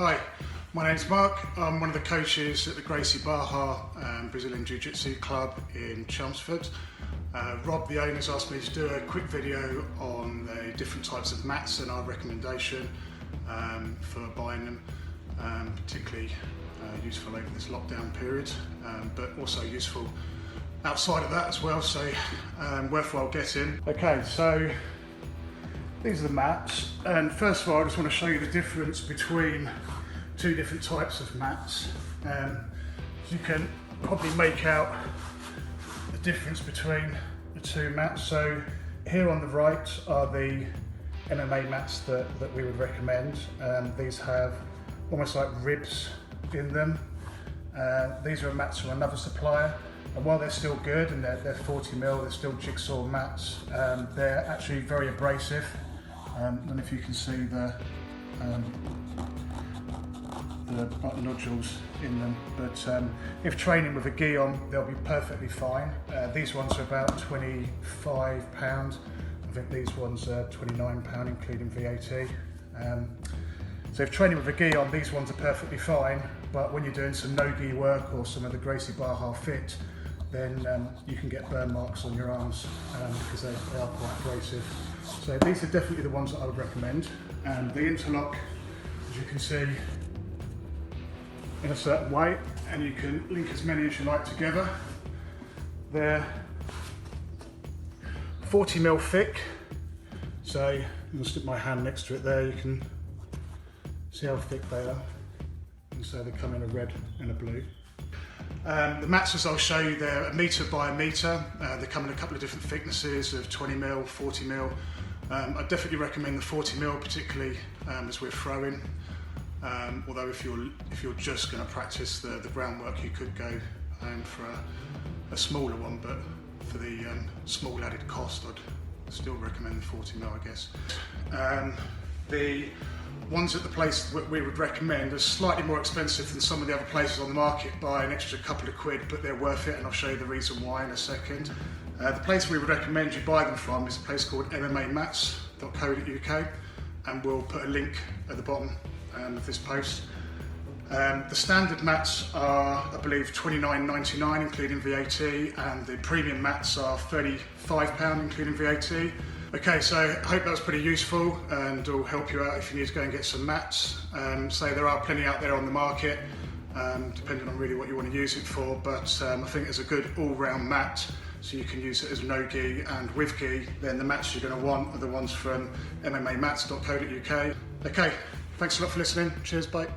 Hi, my name's Mark. I'm one of the coaches at the Gracie Baja Brazilian Jiu-Jitsu Club in Chelmsford. Rob, the owner's asked me to do a quick video on the different types of mats and our recommendation for buying them, particularly useful over this lockdown period, but also useful outside of that as well, so worthwhile getting. Okay, so these are the mats, and first of all I just want to show you the difference between two different types of mats. You can probably make out the difference between the two mats. So here on the right are the MMA mats that we would recommend. These have almost like ribs in them. These are mats from another supplier, and while they're still good and they're 40mm, they're still jigsaw mats, they're actually very abrasive. I don't know if you can see the nodules in them, but if training with a gi on, they'll be perfectly fine. These ones are about £25. I think these ones are £29 including VAT. So if training with a gi on, these ones are perfectly fine, but when you're doing some no-gi work or some of the Gracie Baja fit, then you can get burn marks on your arms because they are quite abrasive. So these are definitely the ones that I would recommend. And the interlock, as you can see, in a certain way, and you can link as many as you like together. They're 40mm thick, so I'm going to stick my hand next to it there, you can see how thick they are, and so they come in a red and a blue. The mats, as I'll show you, they're 1 metre by 1 metre. They come in a couple of different thicknesses of 20mm, 40mm. I definitely recommend the 40mm, particularly as we're throwing. Although if you're just going to practice the groundwork, you could go for a smaller one, but for the small added cost, I'd still recommend the 40mm, I guess. The ones at the place that we would recommend are slightly more expensive than some of the other places on the market by an extra couple of quid, but they're worth it, and I'll show you the reason why in a second. The place we would recommend you buy them from is a place called MMAmats.co.uk, and we'll put a link at the bottom of this post. The standard mats are, I believe, £29.99 including VAT, and the premium mats are £35 including VAT. Okay, so I hope that was pretty useful and will help you out if you need to go and get some mats. So there are plenty out there on the market, depending on really what you want to use it for, but I think it's a good all-round mat, so you can use it as no-gi and with gi. Then the mats you're going to want are the ones from MMAmats.co.uk. Okay, thanks a lot for listening. Cheers, bye.